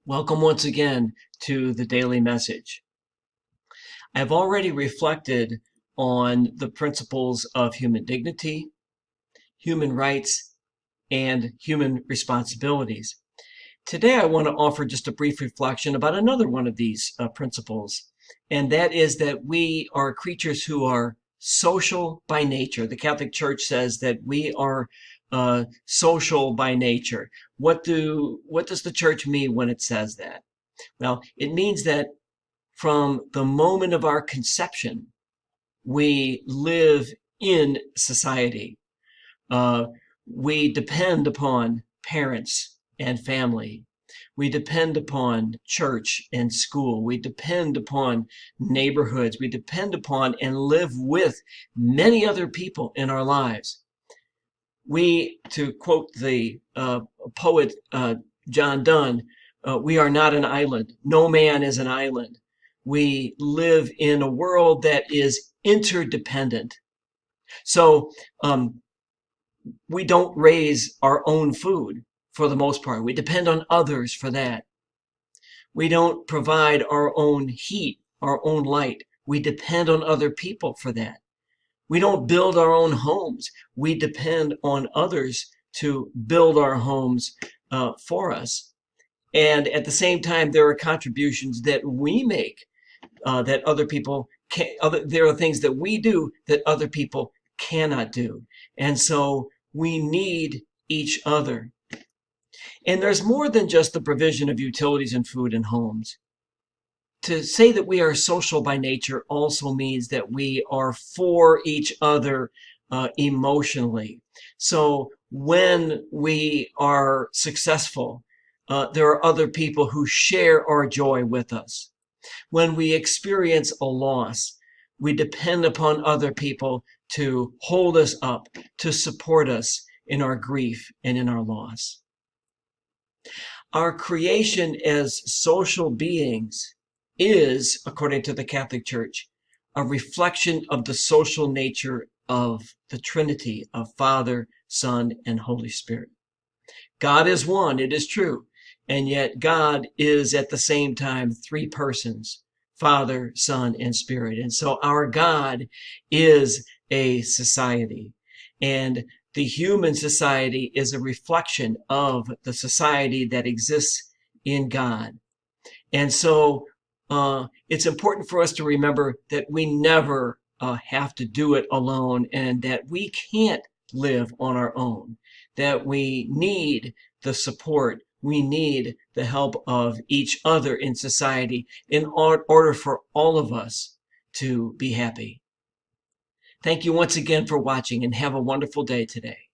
Welcome once again to the Daily Message. I've already reflected on the principles of human dignity, human rights, and human responsibilities. Today, I want to offer just a brief reflection about another one of these principles, and that is that we are creatures who are social by nature. The Catholic Church says that we are social by nature. What does the church mean when it says that? Well, it means that from the moment of our conception, we live in society. Uh, we depend upon parents and family. We depend upon church and school. We depend upon neighborhoods. We depend upon and live with many other people in our lives. To quote the poet John Donne, we are not an island. No man is an island. We live in a world that is interdependent. So we don't raise our own food for the most part. We depend on others for that. We don't provide our own heat, our own light. We depend on other people for that. We don't build our own homes. We depend on others to build our homes for us. And at the same time, there are contributions that we make that other people can. There are things that we do that other people cannot do. And so we need each other. And there's more than just the provision of utilities and food and homes. To say that we are social by nature also means that we are for each other emotionally. So when we are successful, there are other people who share our joy with us. When we experience a loss, we depend upon other people to hold us up, to support us in our grief and in our loss. Our creation as social beings is, according to the Catholic Church, a reflection of the social nature of the Trinity of Father, Son, and Holy Spirit. God is one, it is true, and yet God is at the same time three persons, Father, Son, and Spirit. And so our God is a society, and the human society is a reflection of the society that exists in God. And so it's important for us to remember that we never have to do it alone, and that we can't live on our own, that we need the support, we need the help of each other in society in order for all of us to be happy. Thank you once again for watching, and have a wonderful day today.